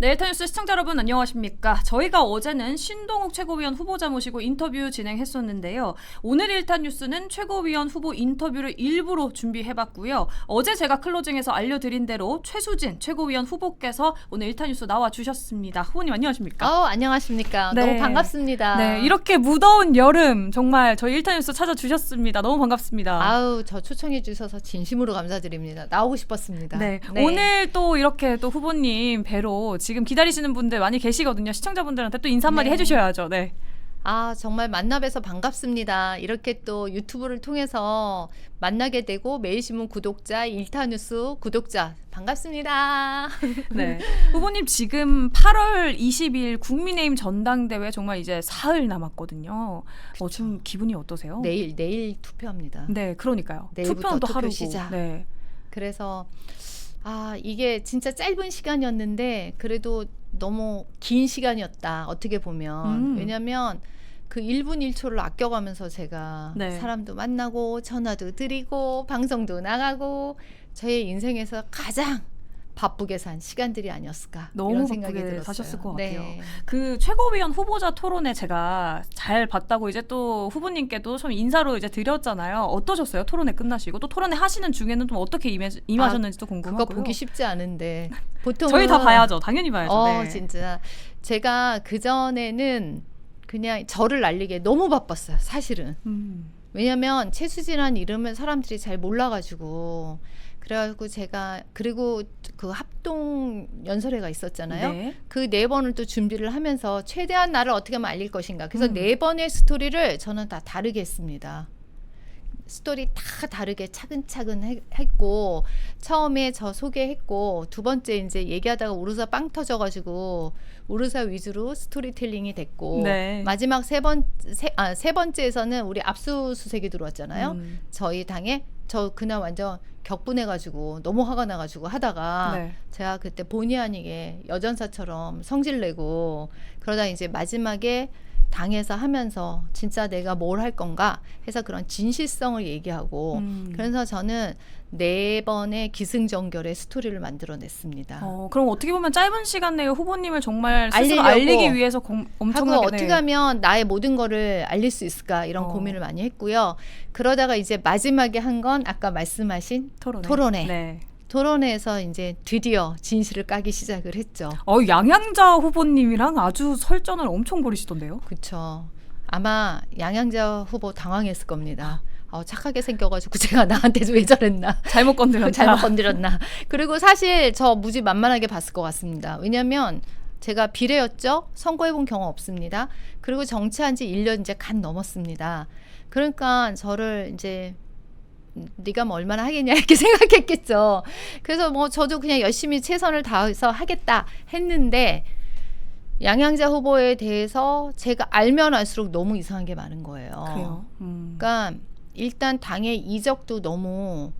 네, 일타뉴스 시청자 여러분 안녕하십니까. 저희가 어제는 신동욱 최고위원 후보자 모시고 인터뷰 진행했었는데요. 오늘 일타뉴스는 최고위원 후보 인터뷰를 일부로 준비해봤고요. 어제 제가 클로징에서 알려드린 대로 최수진 최고위원 후보께서 오늘 일타뉴스 나와주셨습니다. 후보님 안녕하십니까? 안녕하십니까. 네. 너무 반갑습니다. 네, 이렇게 무더운 여름 정말 저희 일타뉴스 찾아주셨습니다. 너무 반갑습니다. 아우, 저 초청해 주셔서 진심으로 감사드립니다. 나오고 싶었습니다. 네. 오늘 또 이렇게 또 후보님 뵈러 지금 기다리시는 분들 많이 계시거든요. 시청자분들한테 또 인사 한마디 해주셔야죠. 네. 아, 정말 만나뵈서 반갑습니다. 이렇게 또 유튜브를 통해서 만나게 되고 매일신문 구독자, 일타뉴스 구독자 반갑습니다. 네. 후보님 지금 8월 20일 국민의힘 전당대회 정말 이제 사흘 남았거든요. 지금 기분이 어떠세요? 내일 투표합니다. 네, 그러니까요. 내일부터 투표는 또 투표 하루고. 시작. 네. 그래서 이게 진짜 짧은 시간이었는데 그래도 너무 긴 시간이었다. 어떻게 보면. 왜냐면 그 1분 1초를 아껴가면서 제가 네. 사람도 만나고 전화도 드리고 방송도 나가고 저의 인생에서 가장 바쁘게 산 시간들이 아니었을까 너무 이런 생각이 바쁘게 들었어요. 사셨을 것 같아요. 네. 그 최고위원 후보자 토론회 제가 잘 봤다고 이제 또 후보님께도 좀 인사로 이제 드렸잖아요. 어떠셨어요? 토론회 끝나시고 또 토론회 하시는 중에는 좀 어떻게 임하셨는지 또 궁금하고요. 그거 보기 쉽지 않은데 보통 저희 다 봐야죠. 당연히 봐야죠. 네. 진짜 제가 그 전에는 그냥 저를 날리기에 너무 바빴어요. 사실은. 왜냐면 최수진이라는 이름을 사람들이 잘 몰라가지고 그래가지고 제가 그리고 그 합동 연설회가 있었잖아요. 네. 그 4번을 또 준비를 하면서 최대한 나를 어떻게 하면 알릴 것인가. 그래서 4번의 스토리를 저는 다 다르게 했습니다. 스토리 다 다르게 차근차근 했고 처음에 저 소개했고 두 번째 이제 얘기하다가 우르사 빵 터져가지고 우르사 위주로 스토리텔링이 됐고 네. 마지막 세 번째에서는 우리 압수수색이 들어왔잖아요. 저희 당에 저 그날 완전 격분해가지고 너무 화가 나가지고 하다가 네. 제가 그때 본의 아니게 여전사처럼 성질내고 그러다 이제 마지막에 당에서 하면서 진짜 내가 뭘 할 건가 해서 그런 진실성을 얘기하고 그래서 저는 4번의 기승전결의 스토리를 만들어냈습니다. 그럼 어떻게 보면 짧은 시간 내에 후보님을 정말 스스로 알리려고 알리기 위해서 엄청나게 하고 어떻게 하면 나의 모든 거를 알릴 수 있을까 이런 고민을 많이 했고요. 그러다가 이제 마지막에 한 건 아까 말씀하신 토론회. 네. 토론회에서 이제 드디어 진실을 까기 시작을 했죠. 양양자 후보님이랑 아주 설전을 엄청 벌이시던데요? 그렇죠. 아마 양양자 후보 당황했을 겁니다. 착하게 생겨가지고 제가 나한테 왜 저랬나. 잘못 건드렸나. 그리고 사실 저 무지 만만하게 봤을 것 같습니다. 왜냐하면 제가 비례였죠. 선거해본 경험 없습니다. 그리고 정치한 지 1년 이제 간 넘었습니다. 그러니까 저를 이제 네가 뭐 얼마나 하겠냐 이렇게 생각했겠죠. 그래서 뭐 저도 그냥 열심히 최선을 다해서 하겠다 했는데 양양자 후보에 대해서 제가 알면 알수록 너무 이상한 게 많은 거예요. 그래요? 그러니까 일단 당의 이적도 너무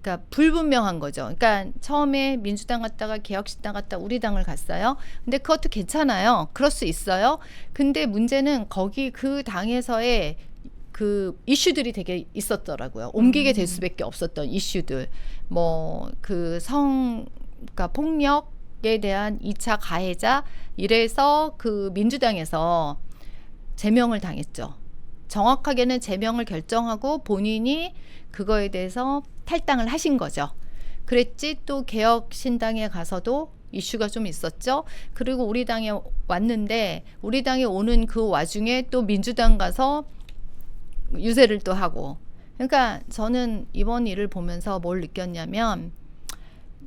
그러니까 불분명한 거죠. 그러니까 처음에 민주당 갔다가 개혁신당 갔다 우리 당을 갔어요. 근데 그것도 괜찮아요. 그럴 수 있어요. 근데 문제는 거기 그 당에서의 그 이슈들이 되게 있었더라고요. 옮기게 될 수밖에 없었던 이슈들. 뭐 그 그러니까 폭력에 대한 2차 가해자 이래서 그 민주당에서 제명을 당했죠. 정확하게는 제명을 결정하고 본인이 그거에 대해서 탈당을 하신 거죠. 그랬지 또 개혁신당에 가서도 이슈가 좀 있었죠. 그리고 우리 당에 왔는데 우리 당에 오는 그 와중에 또 민주당 가서 유세를 또 하고. 그러니까 저는 이번 일을 보면서 뭘 느꼈냐면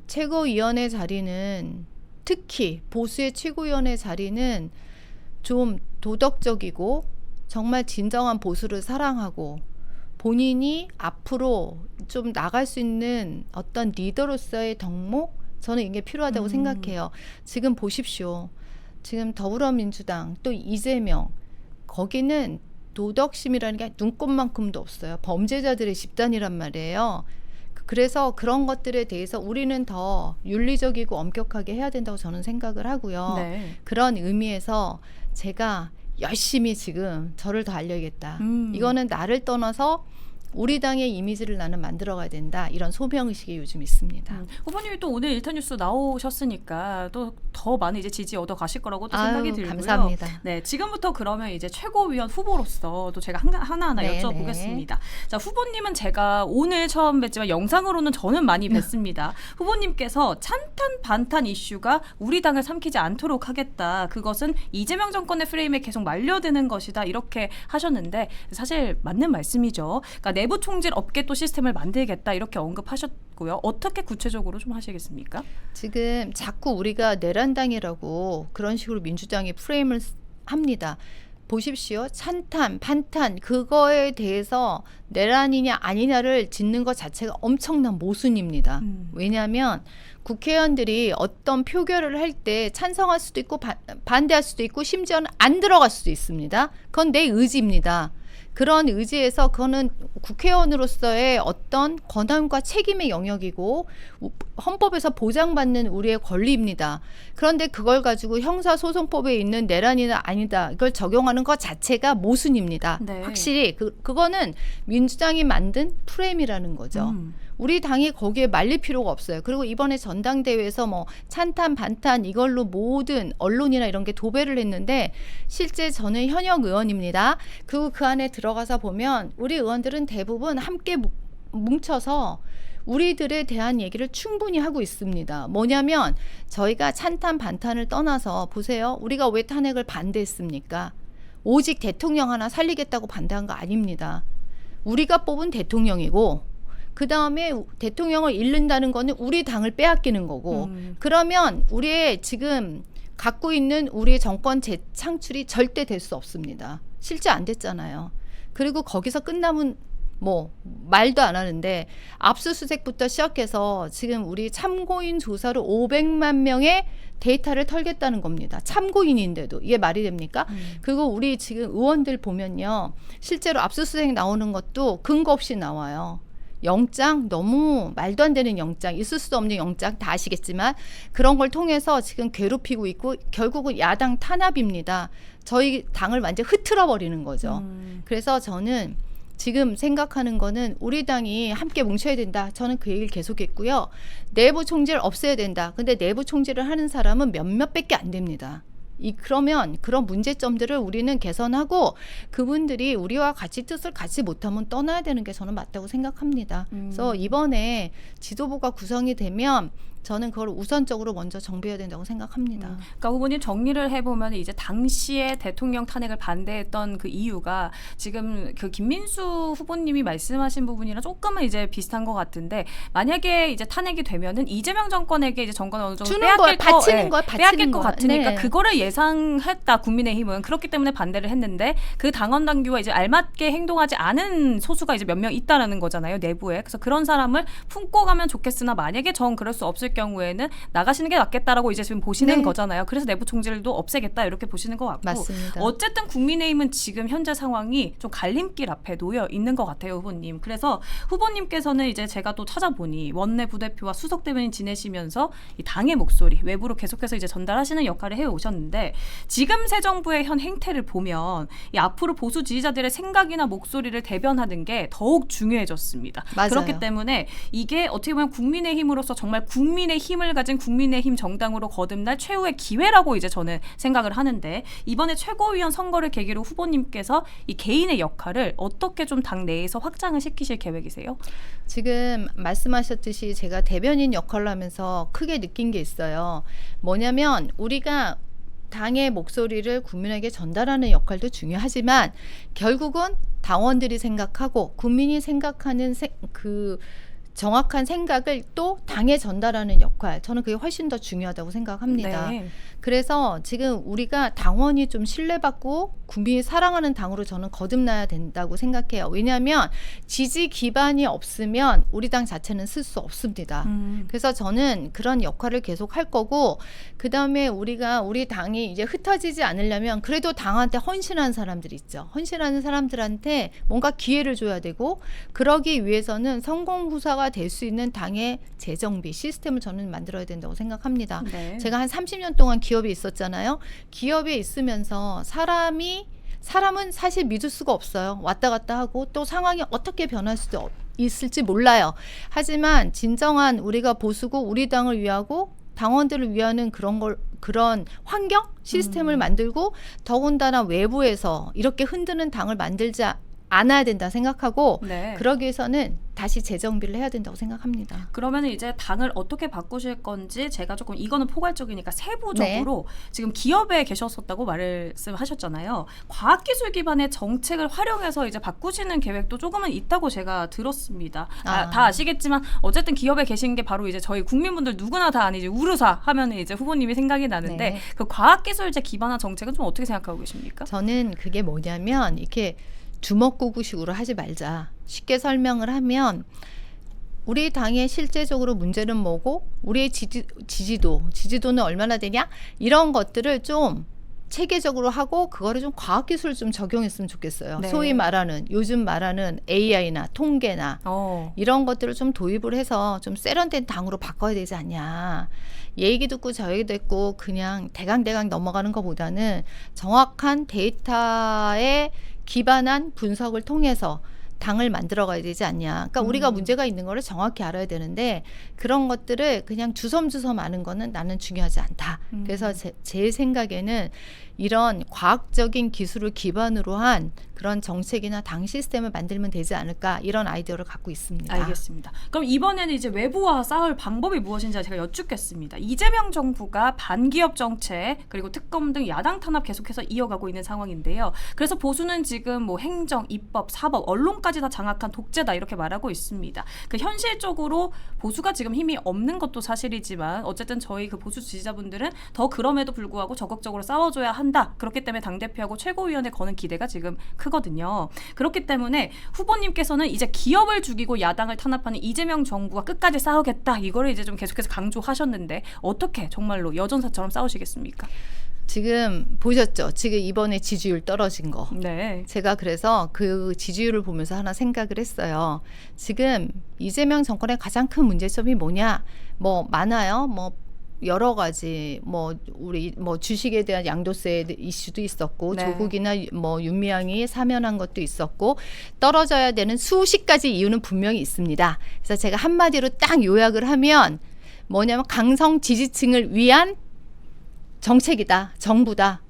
최고위원회 자리는 특히 보수의 최고위원회 자리는 좀 도덕적이고 정말 진정한 보수를 사랑하고 본인이 앞으로 좀 나갈 수 있는 어떤 리더로서의 덕목 저는 이게 필요하다고 생각해요. 지금 보십시오. 지금 더불어민주당 또 이재명 거기는 도덕심이라는 게 눈꼽만큼도 없어요. 범죄자들의 집단이란 말이에요. 그래서 그런 것들에 대해서 우리는 더 윤리적이고 엄격하게 해야 된다고 저는 생각을 하고요. 네. 그런 의미에서 제가 열심히 지금 저를 더 알려야겠다. 이거는 나를 떠나서 우리 당의 이미지를 나는 만들어가야 된다. 이런 소명의식이 요즘 있습니다. 후보님이 또 오늘 일탄 뉴스 나오셨으니까 또 더 많은 이제 지지 얻어 가실 거라고 또 생각이 들고요. 감사합니다. 네, 지금부터 그러면 이제 최고위원 후보로서 또 제가 하나하나 네, 여쭤보겠습니다. 자, 후보님은 제가 오늘 처음 뵀지만 영상으로는 저는 많이 뵀습니다. 후보님께서 찬탄 반탄 이슈가 우리 당을 삼키지 않도록 하겠다. 그것은 이재명 정권의 프레임에 계속 말려드는 것이다. 이렇게 하셨는데 사실 맞는 말씀이죠. 그러니까 내부 총질 없게 또 시스템을 만들겠다. 이렇게 언급하셨고요. 어떻게 구체적으로 좀 하시겠습니까? 지금 자꾸 우리가 내란당이라고 그런 식으로 민주당이 프레임을 합니다. 보십시오. 찬탄, 반탄 그거에 대해서 내란이냐 아니냐를 짓는 것 자체가 엄청난 모순입니다. 왜냐하면 국회의원들이 어떤 표결을 할 때 찬성할 수도 있고 반대할 수도 있고 심지어는 안 들어갈 수도 있습니다. 그건 내 의지입니다. 그런 의지에서 그거는 국회의원으로서의 어떤 권한과 책임의 영역이고 헌법에서 보장받는 우리의 권리입니다. 그런데 그걸 가지고 형사소송법에 있는 내란이나 아니다 이걸 적용하는 것 자체가 모순입니다. 네. 확실히 그거는 민주당이 만든 프레임이라는 거죠. 우리 당이 거기에 말릴 필요가 없어요. 그리고 이번에 전당대회에서 뭐 찬탄 반탄 이걸로 모든 언론이나 이런 게 도배를 했는데 실제 저는 현역 의원입니다. 그리고 그 안에 들어가서 보면 우리 의원들은 대부분 함께 뭉쳐서 우리들에 대한 얘기를 충분히 하고 있습니다. 뭐냐면 저희가 찬탄 반탄을 떠나서 보세요. 우리가 왜 탄핵을 반대했습니까? 오직 대통령 하나 살리겠다고 반대한 거 아닙니다. 우리가 뽑은 대통령이고 그 다음에 대통령을 잃는다는 거는 우리 당을 빼앗기는 거고 그러면 우리의 지금 갖고 있는 우리의 정권 재창출이 절대 될 수 없습니다. 실제 안 됐잖아요. 그리고 거기서 끝나면 뭐 말도 안 하는데 압수수색부터 시작해서 지금 우리 참고인 조사로 500만 명의 데이터를 털겠다는 겁니다. 참고인인데도 이게 말이 됩니까? 그리고 우리 지금 의원들 보면요. 실제로 압수수색 나오는 것도 근거 없이 나와요. 영장 너무 말도 안 되는 영장 있을 수도 없는 영장 다 아시겠지만 그런 걸 통해서 지금 괴롭히고 있고 결국은 야당 탄압입니다. 저희 당을 완전 흐트러 버리는 거죠. 그래서 저는 지금 생각하는 거는 우리 당이 함께 뭉쳐야 된다. 저는 그 얘기를 계속했고요. 내부 총질 없애야 된다. 근데 내부 총질을 하는 사람은 몇몇밖에 안 됩니다. 그러면 그런 문제점들을 우리는 개선하고 그분들이 우리와 같이 뜻을 같이 못하면 떠나야 되는 게 저는 맞다고 생각합니다. 그래서 이번에 지도부가 구성이 되면 저는 그걸 우선적으로 먼저 정비해야 된다고 생각합니다. 그러니까 후보님 정리를 해보면 이제 당시에 대통령 탄핵을 반대했던 그 이유가 지금 그 김민수 후보님이 말씀하신 부분이랑 조금은 이제 비슷한 것 같은데 만약에 이제 탄핵이 되면은 이재명 정권에게 이제 정권을 어느 정도 빼앗길 것 같으니까 네. 그거를 예상했다 국민의힘은 그렇기 때문에 반대를 했는데 그 당원 당규와 이제 알맞게 행동하지 않은 소수가 이제 몇 명 있다라는 거잖아요 내부에. 그래서 그런 사람을 품고 가면 좋겠으나 만약에 정 그럴 수 없을 경우에는 나가시는 게 낫겠다라고 이제 지금 보시는 네. 거잖아요. 그래서 내부 총질도 없애겠다 이렇게 보시는 것 같고 맞습니다. 어쨌든 국민의힘은 지금 현재 상황이 좀 갈림길 앞에 놓여 있는 것 같아요, 후보님. 그래서 후보님께서는 이제 제가 또 찾아보니 원내 부대표와 수석 대변인 지내시면서 이 당의 목소리 외부로 계속해서 이제 전달하시는 역할을 해 오셨는데 지금 새 정부의 현 행태를 보면 이 앞으로 보수 지지자들의 생각이나 목소리를 대변하는 게 더욱 중요해졌습니다. 맞아요. 그렇기 때문에 이게 어떻게 보면 국민의힘으로서 정말 국민의 힘을 가진 국민의힘 정당으로 거듭날 최후의 기회라고 이제 저는 생각을 하는데 이번에 최고위원 선거를 계기로 후보님께서 이 개인의 역할을 어떻게 좀 당 내에서 확장을 시키실 계획이세요? 지금 말씀하셨듯이 제가 대변인 역할을 하면서 크게 느낀 게 있어요. 뭐냐면 우리가 당의 목소리를 국민에게 전달하는 역할도 중요하지만 결국은 당원들이 생각하고 국민이 생각하는 그 정확한 생각을 또 당에 전달하는 역할 저는 그게 훨씬 더 중요하다고 생각합니다. 네. 그래서 지금 우리가 당원이 좀 신뢰받고 국민이 사랑하는 당으로 저는 거듭나야 된다고 생각해요. 왜냐하면 지지 기반이 없으면 우리 당 자체는 쓸 수 없습니다. 그래서 저는 그런 역할을 계속 할 거고 그 다음에 우리 당이 이제 흩어지지 않으려면 그래도 당한테 헌신하는 사람들이 있죠. 헌신하는 사람들한테 뭔가 기회를 줘야 되고 그러기 위해서는 성공후사가 될 수 있는 당의 재정비 시스템을 저는 만들어야 된다고 생각합니다. 네. 제가 한 30년 동안 기업에 있었잖아요. 기업에 있으면서 사람이 사람은 사실 믿을 수가 없어요. 왔다 갔다 하고 또 상황이 어떻게 변할 수도 있을지 몰라요. 하지만 진정한 우리가 보수고 우리 당을 위하고 당원들을 위하는 그런 환경 시스템을 만들고 더군다나 외부에서 이렇게 흔드는 당을 만들지 않아야 된다 생각하고 네. 그러기 위해서는 다시 재정비를 해야 된다고 생각합니다. 그러면 이제 당을 어떻게 바꾸실 건지 제가 조금 이거는 포괄적이니까 세부적으로 지금 기업에 계셨었다고 말씀하셨잖아요. 과학기술 기반의 정책을 활용해서 이제 바꾸시는 계획도 조금은 있다고 제가 들었습니다. 다 아시겠지만 어쨌든 기업에 계신 게 바로 이제 저희 국민분들 누구나 다 아니지 우르사 하면 이제 후보님이 생각이 나는데 네. 그 과학기술제 기반한 정책은 좀 어떻게 생각하고 계십니까? 저는 그게 뭐냐면 이렇게 주먹구구식으로 하지 말자. 쉽게 설명을 하면 우리 당의 실제적으로 문제는 뭐고 우리의 지지도는 얼마나 되냐 이런 것들을 좀 체계적으로 하고 그거를 좀 과학기술을 좀 적용했으면 좋겠어요. 네. 소위 말하는 요즘 말하는 AI나 통계나 이런 것들을 좀 도입을 해서 좀 세련된 당으로 바꿔야 되지 않냐. 얘기 듣고 저 얘기 듣고 그냥 대강대강 넘어가는 것보다는 정확한 데이터에 기반한 분석을 통해서 당을 만들어가야 되지 않냐. 그러니까 우리가 문제가 있는 거를 정확히 알아야 되는데 그런 것들을 그냥 주섬주섬 아는 거는 나는 중요하지 않다. 그래서 제 생각에는 이런 과학적인 기술을 기반으로 한 그런 정책이나 당 시스템을 만들면 되지 않을까 이런 아이디어를 갖고 있습니다. 알겠습니다. 그럼 이번에는 이제 외부와 싸울 방법이 무엇인지 제가 여쭙겠습니다. 이재명 정부가 반기업 정책 그리고 특검 등 야당 탄압 계속해서 이어가고 있는 상황인데요. 그래서 보수는 지금 뭐 행정, 입법, 사법, 언론까지 다 장악한 독재다 이렇게 말하고 있습니다. 그 현실적으로 보수가 지금 힘이 없는 것도 사실이지만 어쨌든 저희 그 보수 지지자분들은 더 그럼에도 불구하고 적극적으로 싸워줘야 한다. 그렇기 때문에 당대표하고 최고위원에 거는 기대가 지금 크거든요. 그렇기 때문에 후보님께서는 이제 기업을 죽이고 야당을 탄압하는 이재명 정부와 끝까지 싸우겠다. 이거를 이제 좀 계속해서 강조하셨는데 어떻게 정말로 여전사처럼 싸우시겠습니까? 지금 보셨죠? 지금 이번에 지지율 떨어진 거. 네. 제가 그래서 그 지지율을 보면서 하나 생각을 했어요. 지금 이재명 정권의 가장 큰 문제점이 뭐냐? 뭐 많아요. 뭐 여러 가지 우리 주식에 대한 양도세 이슈도 있었고 네. 조국이나 윤미향이 사면한 것도 있었고 떨어져야 되는 수십 가지 이유는 분명히 있습니다. 그래서 제가 한마디로 딱 요약을 하면 뭐냐면 강성 지지층을 위한 정책이다, 정부다,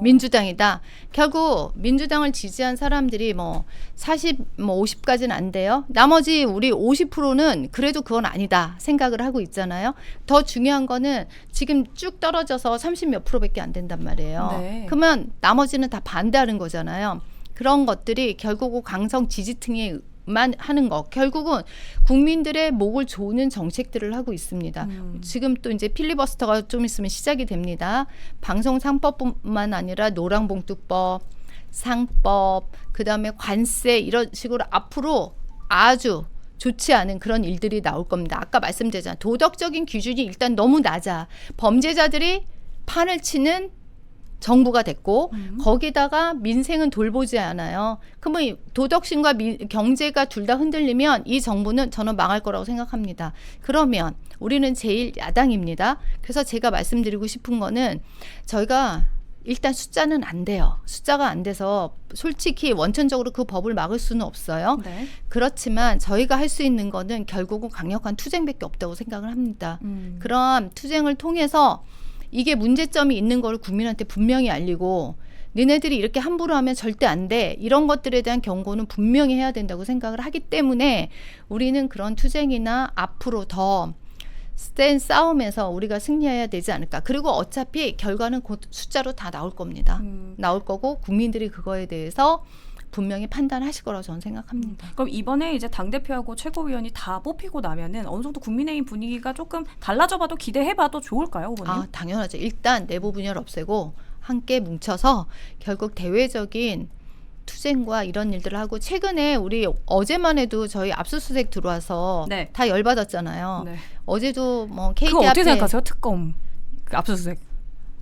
민주당이다. 결국 민주당을 지지한 사람들이 50까지는 안 돼요. 나머지 우리 50%는 그래도 그건 아니다 생각을 하고 있잖아요. 더 중요한 거는 지금 쭉 떨어져서 30몇 %밖에 안 된단 말이에요. 네. 그러면 나머지는 다 반대하는 거잖아요. 그런 것들이 결국 강성 지지층에 만 하는 거 결국은 국민들의 목을 조는 정책들을 하고 있습니다. 지금 또 이제 필리버스터가 좀 있으면 시작이 됩니다. 방송상법뿐만 아니라 노랑봉투법, 상법, 그다음에 관세 이런 식으로 앞으로 아주 좋지 않은 그런 일들이 나올 겁니다. 아까 말씀드렸잖아요. 도덕적인 기준이 일단 너무 낮아. 범죄자들이 판을 치는 정부가 됐고 거기다가 민생은 돌보지 않아요. 그러면 도덕심과 경제가 둘 다 흔들리면 이 정부는 저는 망할 거라고 생각합니다. 그러면 우리는 제일 야당입니다. 그래서 제가 말씀드리고 싶은 거는 저희가 일단 숫자는 안 돼요. 숫자가 안 돼서 솔직히 원천적으로 그 법을 막을 수는 없어요. 네. 그렇지만 저희가 할 수 있는 거는 결국은 강력한 투쟁밖에 없다고 생각을 합니다. 그런 투쟁을 통해서 이게 문제점이 있는 걸 국민한테 분명히 알리고 니네들이 이렇게 함부로 하면 절대 안 돼. 이런 것들에 대한 경고는 분명히 해야 된다고 생각을 하기 때문에 우리는 그런 투쟁이나 앞으로 더 센 싸움에서 우리가 승리해야 되지 않을까. 그리고 어차피 결과는 곧 숫자로 다 나올 겁니다. 나올 거고 국민들이 그거에 대해서 분명히 판단하실 거라고 저는 생각합니다. 그럼 이번에 이제 당대표하고 최고위원이 다 뽑히고 나면은 어느 정도 국민의힘 분위기가 조금 달라져봐도 기대해봐도 좋을까요, 후보님? 당연하죠. 일단 내부 분열을 없애고 함께 뭉쳐서 결국 대외적인 투쟁과 이런 일들을 하고 최근에 우리 어제만 해도 저희 압수수색 들어와서 네. 다 열받았잖아요. 네. 어제도 KT 그거 어떻게 앞에 생각하세요? 특검 그 압수수색.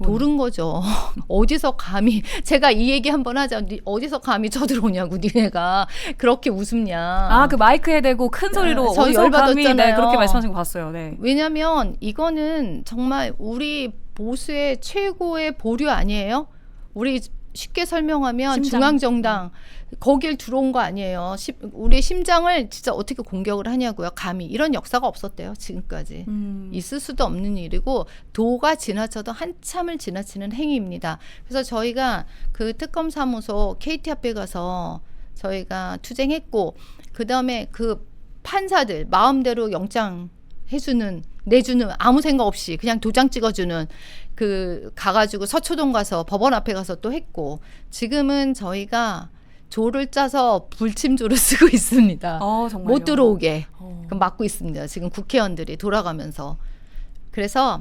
도른 거죠. 어디서 감히 제가 이 얘기 한번 하자. 어디서 감히 쳐들어오냐고 니네가 그렇게 웃음냐. 그 마이크에 대고 큰 소리로 저 어디서 감히 열받았잖아요. 그렇게 말씀하신 거 봤어요. 네. 왜냐면 이거는 정말 우리 보수의 최고의 보류 아니에요? 우리 쉽게 설명하면 심장. 중앙정당 거길 들어온 거 아니에요. 우리 심장을 진짜 어떻게 공격을 하냐고요. 감히 이런 역사가 없었대요. 지금까지. 있을 수도 없는 일이고 도가 지나쳐도 한참을 지나치는 행위입니다. 그래서 저희가 그 특검사무소 KT 앞에 가서 저희가 투쟁했고 그다음에 그 판사들 마음대로 영장 내주는 아무 생각 없이 그냥 도장 찍어주는 그 가가지고 서초동 가서 법원 앞에 가서 또 했고 지금은 저희가 조를 짜서 불침조를 쓰고 있습니다. 정말요? 못 들어오게 어. 막고 있습니다. 지금 국회의원들이 돌아가면서. 그래서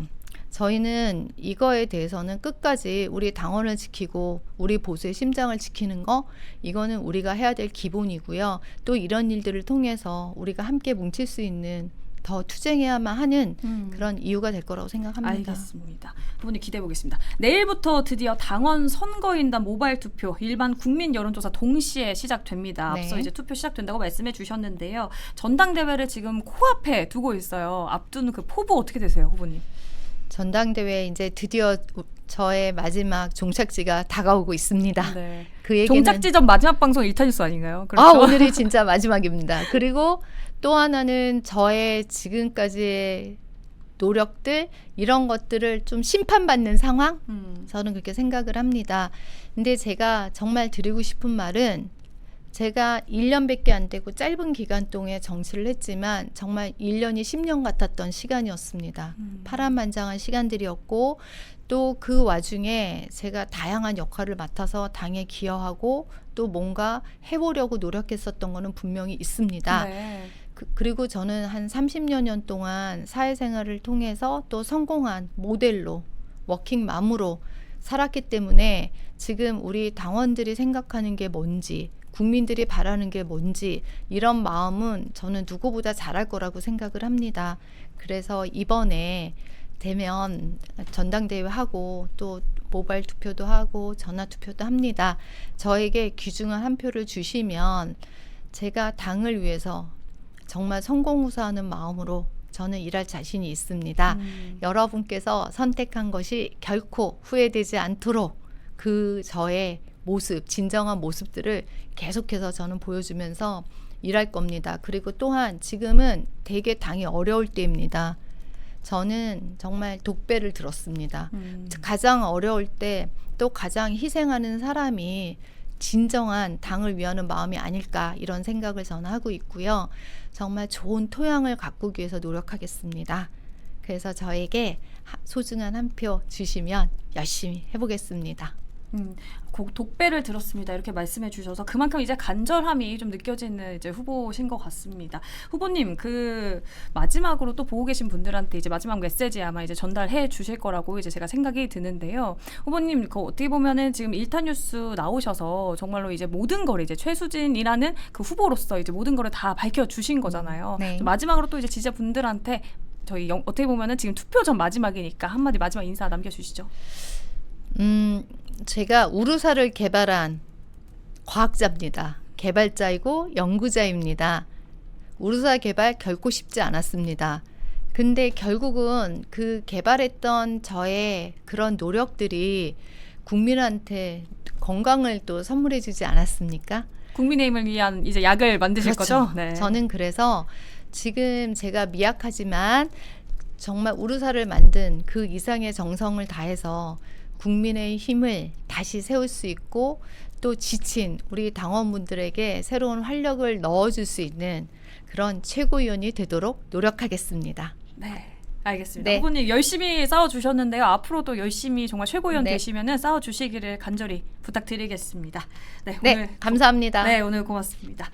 저희는 이거에 대해서는 끝까지 우리 당원을 지키고 우리 보수의 심장을 지키는 거 이거는 우리가 해야 될 기본이고요. 또 이런 일들을 통해서 우리가 함께 뭉칠 수 있는 더 투쟁해야만 하는 그런 이유가 될 거라고 생각합니다. 알겠습니다. 부분이 기대해 보겠습니다. 내일부터 드디어 당원 선거인단 모바일 투표 일반 국민 여론조사 동시에 시작됩니다. 네. 앞서 이제 투표 시작된다고 말씀해 주셨는데요. 전당대회를 지금 코앞에 두고 있어요. 앞두는 그 포부 어떻게 되세요, 후보님? 전당대회 이제 드디어 저의 마지막 종착지가 다가오고 있습니다. 네. 그 얘기는 종착지 전 마지막 방송 1타뉴스 아닌가요? 그렇죠? 오늘이 진짜 마지막입니다. 그리고 또 하나는 저의 지금까지의 노력들 이런 것들을 좀 심판받는 상황 저는 그렇게 생각을 합니다. 근데 제가 정말 드리고 싶은 말은 제가 1년밖에 안 되고 짧은 기간 동안 정치를 했지만 정말 1년이 10년 같았던 시간이었습니다. 파란만장한 시간들이었고 또 그 와중에 제가 다양한 역할을 맡아서 당에 기여하고 또 뭔가 해보려고 노력했었던 거는 분명히 있습니다. 네. 그리고 저는 한 30여 년 동안 사회생활을 통해서 또 성공한 모델로 워킹맘으로 살았기 때문에 지금 우리 당원들이 생각하는 게 뭔지 국민들이 바라는 게 뭔지 이런 마음은 저는 누구보다 잘할 거라고 생각을 합니다. 그래서 이번에 되면 전당대회 하고 또 모바일 투표도 하고 전화 투표도 합니다. 저에게 귀중한 한 표를 주시면 제가 당을 위해서 정말 성공후사하는 마음으로 저는 일할 자신이 있습니다. 여러분께서 선택한 것이 결코 후회되지 않도록 그 저의 모습, 진정한 모습들을 계속해서 저는 보여주면서 일할 겁니다. 그리고 또한 지금은 되게 당이 어려울 때입니다. 저는 정말 독배를 들었습니다. 가장 어려울 때 또 가장 희생하는 사람이 진정한 당을 위하는 마음이 아닐까 이런 생각을 저는 하고 있고요. 정말 좋은 토양을 가꾸기 위해서 노력하겠습니다. 그래서 저에게 소중한 한 표 주시면 열심히 해보겠습니다. 독배를 들었습니다. 이렇게 말씀해 주셔서 그만큼 이제 간절함이 좀 느껴지는 이제 후보신 것 같습니다. 후보님, 그 마지막으로 또 보고 계신 분들한테 이제 마지막 메시지 아마 이제 전달해 주실 거라고 이제 제가 생각이 드는데요. 후보님, 그 어떻게 보면은 지금 1타뉴스 나오셔서 정말로 이제 모든 걸 이제 최수진이라는 그 후보로서 이제 모든 거를 다 밝혀 주신 거잖아요. 네. 마지막으로 또 이제 지지자분들한테 저희 어떻게 보면은 지금 투표 전 마지막이니까 한마디 마지막 인사 남겨주시죠. 제가 우루사를 개발한 과학자입니다. 개발자이고 연구자입니다. 우루사 개발 결코 쉽지 않았습니다. 근데 결국은 그 개발했던 저의 그런 노력들이 국민한테 건강을 또 선물해 주지 않았습니까? 국민의힘을 위한 이제 약을 만드실 그렇죠. 거죠? 네. 저는 그래서 지금 제가 미약하지만 정말 우루사를 만든 그 이상의 정성을 다해서 국민의 힘을 다시 세울 수 있고 또 지친 우리 당원분들에게 새로운 활력을 넣어줄 수 있는 그런 최고위원이 되도록 노력하겠습니다. 네. 알겠습니다. 네. 후보님 열심히 싸워주셨는데요. 앞으로도 열심히 정말 최고위원 네. 되시면은 싸워주시기를 간절히 부탁드리겠습니다. 네, 네, 오늘 감사합니다. 네, 오늘 고맙습니다.